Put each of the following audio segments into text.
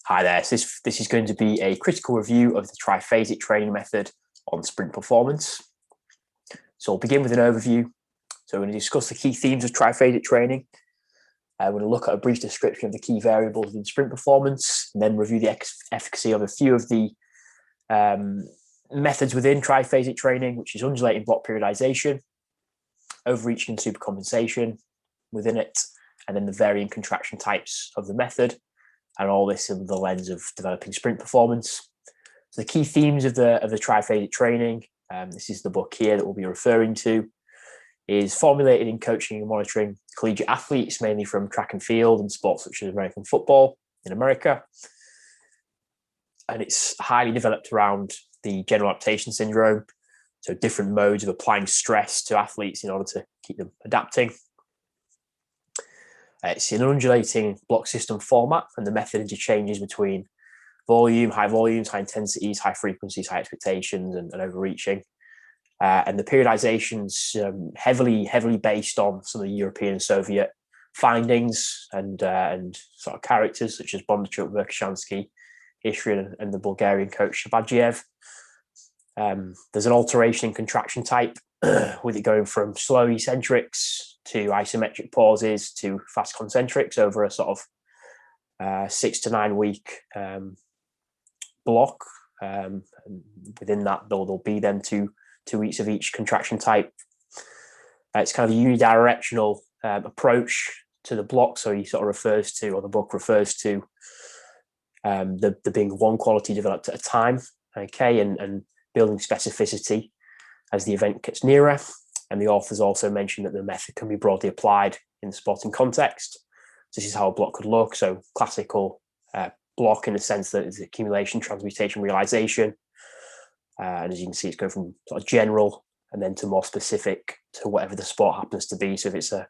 Hi there. So this is going to be a critical review of the triphasic training method on sprint performance. So I'll begin with an overview. So we're going to discuss the key themes of triphasic training. We're going to look at a brief description of the key variables in sprint performance, and then review the efficacy of a few of the methods within triphasic training, which is undulating block periodization, overreaching and supercompensation within it, and then the varying contraction types of the method, and all this in the lens of developing sprint performance. So the key themes of the triphasic training, this is the book here that we'll be referring to, is formulated in coaching and monitoring collegiate athletes, mainly from track and field and sports such as American football in America. And it's highly developed around the general adaptation syndrome, so different modes of applying stress to athletes in order to keep them adapting. It's an undulating block system format, and the method interchanges between high volumes, high intensities, high frequencies, high expectations, and overreaching. And the periodization's heavily based on some of the European and Soviet findings and sort of characters such as Bondarchuk, Verkhoshansky, Ishrin, and the Bulgarian coach Shabadjiev. There's an alteration in contraction type, with it going from slow eccentrics to isometric pauses to fast concentrics over a sort of 6 to 9 week block. And within that, there'll be then two weeks of each contraction type. It's kind of a unidirectional approach to the block. So he sort of refers to, or the book refers to, the being one quality developed at a time, okay, and building specificity as the event gets nearer. And the authors also mentioned that the method can be broadly applied in the sporting context. This is how a block could look. So classical block in the sense that it's accumulation, transmutation, realization. And as you can see, it's going from sort of general and then to more specific to whatever the sport happens to be. So if it's a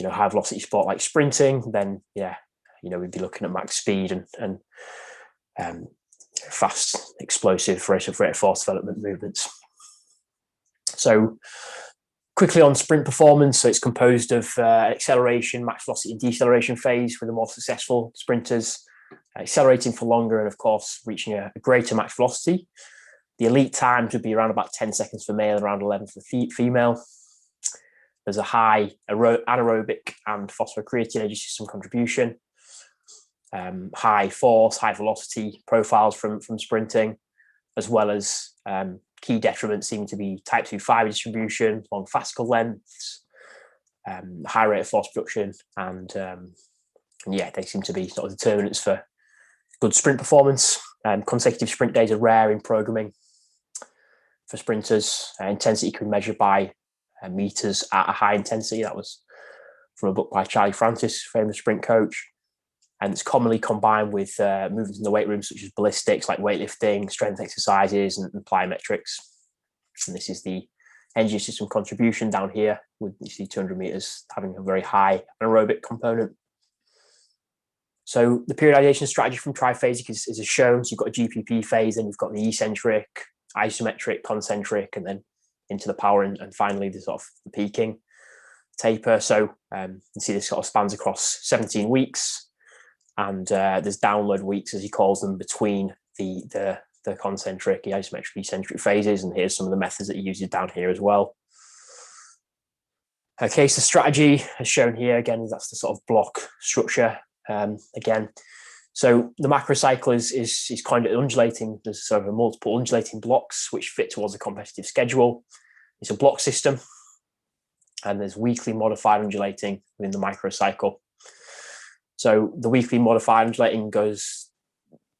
high velocity sport like sprinting, then we'd be looking at max speed and fast, explosive rate of force development movements. So quickly on sprint performance, so it's composed of acceleration, max velocity and deceleration phase with the more successful sprinters, accelerating for longer and of course reaching a greater max velocity. The elite times would be around about 10 seconds for male, around 11 for female. There's a high anaerobic and phosphocreatine energy system contribution, high force, high velocity profiles from sprinting, as well as key detriments seem to be type 2 fiber distribution, long fascicle lengths, high rate of force production, and they seem to be sort of determinants for good sprint performance. Consecutive sprint days are rare in programming for sprinters. Intensity can be measured by meters at a high intensity. That was from a book by Charlie Francis, famous sprint coach. And it's commonly combined with movements in the weight room, such as ballistics, like weightlifting, strength exercises, and plyometrics. And this is the energy system contribution down here, with you see 200 meters having a very high anaerobic component. So the periodization strategy from triphasic is as shown. So you've got a GPP phase, then you've got the eccentric, isometric, concentric, and then into the power, and finally the sort of the peaking taper. So you see this sort of spans across 17 weeks. And there's download weeks, as he calls them, between the concentric, the isometric, eccentric phases. And here's some of the methods that he uses down here as well. Okay, so strategy as shown here, again, that's the sort of block structure again. So the macrocycle is kind of undulating. There's sort of multiple undulating blocks which fit towards a competitive schedule. It's a block system, and there's weekly modified undulating within the microcycle. So the weekly modified undulating goes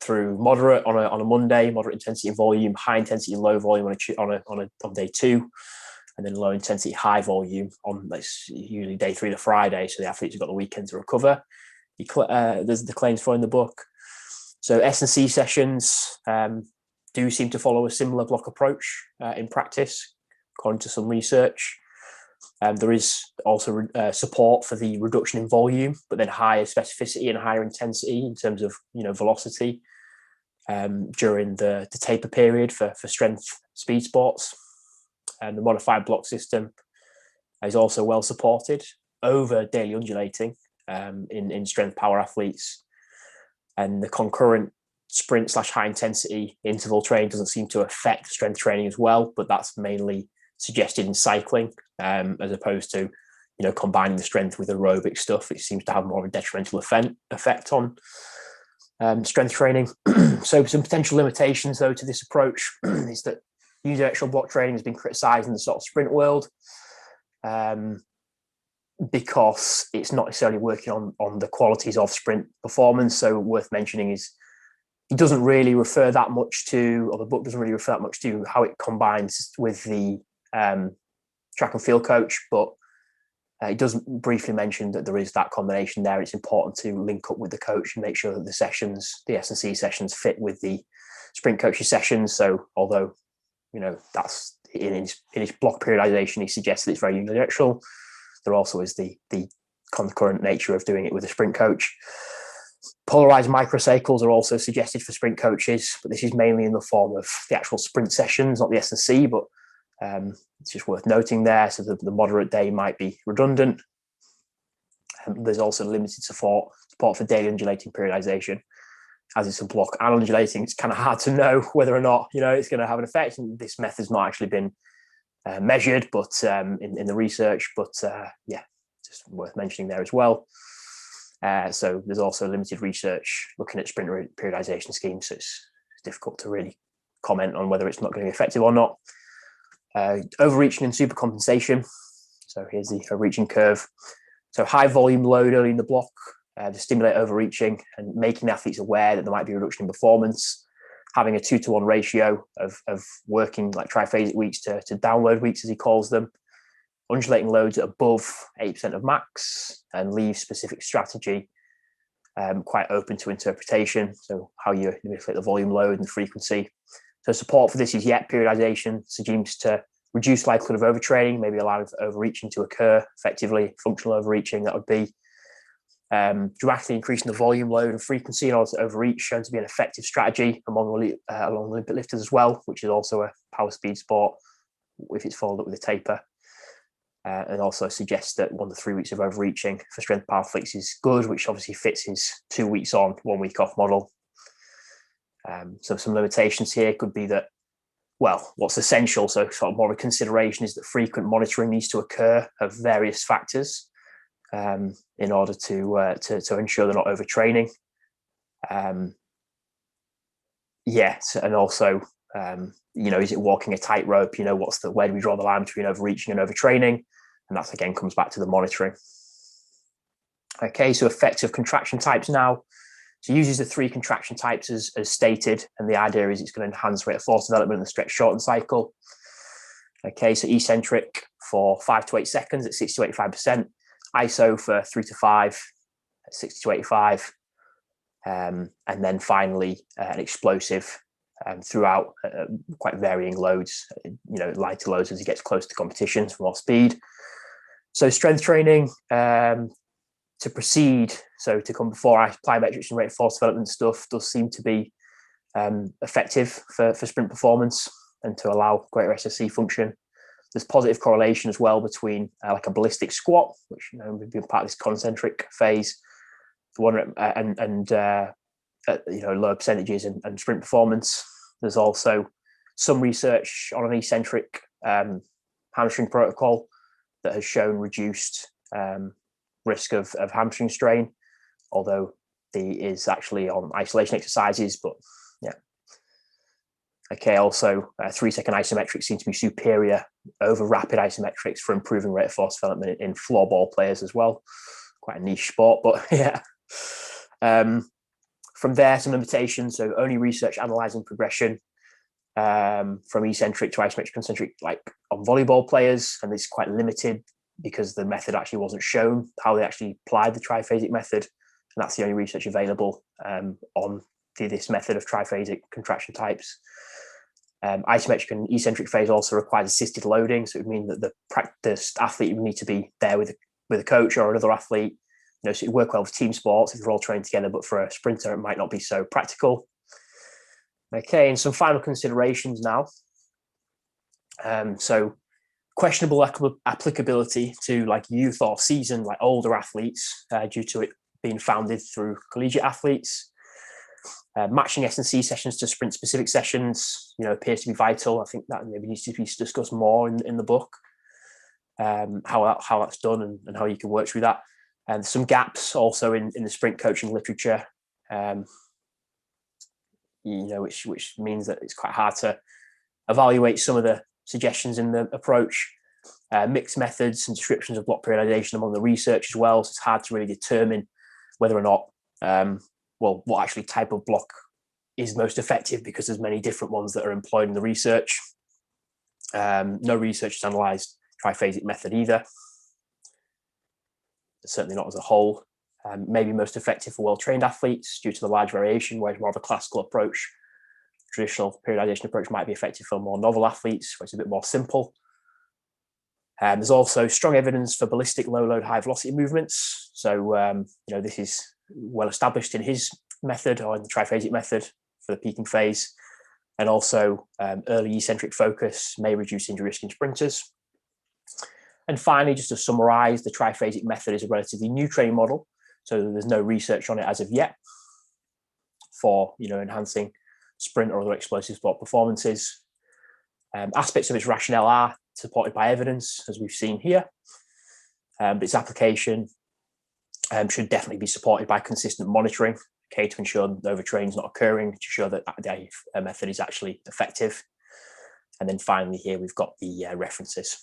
through moderate on a Monday, moderate intensity and volume, high intensity and low volume on day 2, and then low intensity, high volume on usually day 3 to Friday. So the athletes have got the weekend to recover. There's the claims for in the book. So S&C sessions do seem to follow a similar block approach in practice, according to some research. There is also support for the reduction in volume, but then higher specificity and higher intensity in terms of velocity during the taper period for strength speed sports. And the modified block system is also well supported over daily undulating in strength power athletes. And the concurrent sprint / high intensity interval training doesn't seem to affect strength training as well, but that's mainly suggested in cycling, as opposed to, combining the strength with aerobic stuff. It seems to have more of a detrimental effect on strength training. So some potential limitations, though, to this approach is that unidirectional block training has been criticised in the sort of sprint world, because it's not necessarily working on the qualities of sprint performance. So worth mentioning is it doesn't really refer that much to, or the book doesn't really refer that much to how it combines with the track and field coach, but it does briefly mention that there is that combination there. It's important to link up with the coach and make sure that the sessions, the S&C sessions, fit with the sprint coach's sessions. So although, that's in his block periodization, he suggests that it's very unidirectional, there also is the concurrent nature of doing it with a sprint coach. Polarized microcycles are also suggested for sprint coaches, but this is mainly in the form of the actual sprint sessions, not the S&C, but it's just worth noting there. So the moderate day might be redundant. There's also limited support for daily undulating periodization. As it's a block and undulating, it's kind of hard to know whether or not, it's going to have an effect. And this method's not actually been measured, but in the research, but just worth mentioning there as well. So there's also limited research looking at sprint periodization schemes, so it's difficult to really comment on whether it's not going to be effective or not. Overreaching and supercompensation. So here's the overreaching curve. So high volume load early in the block to stimulate overreaching and making the athletes aware that there might be a reduction in performance. Having a 2-to-1 ratio of working like triphasic weeks to download weeks, as he calls them. Undulating loads at above 8% of max, and leave specific strategy quite open to interpretation. So how you manipulate the volume load and the frequency. So support for this is periodization seems to reduce likelihood of overtraining, maybe allowing for overreaching to occur effectively, functional overreaching. That would be dramatically increasing the volume load and frequency in order to overreach, shown to be an effective strategy among Olympic lifters as well, which is also a power speed sport if it's followed up with a taper. And also suggests that 1 to 3 weeks of overreaching for strength power athletes is good, which obviously fits his 2 weeks on, 1 week off model. So some limitations here could be that, well, what's essential, so sort of more of a consideration, is that frequent monitoring needs to occur of various factors in order to ensure they're not overtraining. Yes, and also, is it walking a tightrope? Where do we draw the line between overreaching and overtraining? And that again comes back to the monitoring. Okay, so effective contraction types now. So it uses the 3 contraction types as stated, and the idea is it's going to enhance rate of force development in the stretch shorten cycle. Okay, so eccentric for 5 to 8 seconds at 60 to 85%, iso for 3 to 5 at 60 to 85, and then finally an explosive throughout quite varying loads, lighter loads as he gets close to competitions for more speed. So strength training to proceed, so to come before plyometrics and rate of force development stuff, does seem to be effective for sprint performance and to allow greater SSC function. There's positive correlation as well between like a ballistic squat, which would be part of this concentric phase, and lower percentages and sprint performance. There's also some research on an eccentric hamstring protocol that has shown reduced risk of hamstring strain, although the is actually on isolation exercises, but yeah. Okay, also 3-second isometrics seem to be superior over rapid isometrics for improving rate of force development in floorball players as well. Quite a niche sport, but yeah. From there, some limitations. So only research analysing progression from eccentric to isometric concentric, like on volleyball players, and it's quite limited because the method actually wasn't shown how they actually applied the triphasic method, and that's the only research available on this method of triphasic contraction types. Isometric and eccentric phase also requires assisted loading, so it would mean that the practiced athlete would need to be there with a coach or another athlete. So it would work well for team sports if they're all trained together, but for a sprinter, it might not be so practical. Okay, and some final considerations now. So questionable applicability to like youth or seasoned, like older athletes, due to it being founded through collegiate athletes. Matching S&C sessions to sprint-specific sessions, appears to be vital. I think that maybe needs to be discussed more in the book, how that's done and how you can work through that. And some gaps also in the sprint coaching literature, which means that it's quite hard to evaluate some of the suggestions in the approach. Mixed methods and descriptions of block periodization among the research as well. So it's hard to really determine whether or not, what actually type of block is most effective, because there's many different ones that are employed in the research. No research has analysed triphasic method either. Certainly not as a whole. Maybe most effective for well-trained athletes due to the large variation, whereas more of a classical approach, traditional periodization approach, might be effective for more novel athletes, where it's a bit more simple. There's also strong evidence for ballistic low-load, high-velocity movements. So, this is well established in his method, or in the triphasic method, for the peaking phase. And also early eccentric focus may reduce injury risk in sprinters. And finally, just to summarize, the triphasic method is a relatively new training model. So there's no research on it as of yet for, enhancing sprint or other explosive sport performances. Aspects of its rationale are supported by evidence, as we've seen here. But its application should definitely be supported by consistent monitoring, to ensure that overtraining is not occurring, to ensure that the method is actually effective. And then finally here, we've got the references.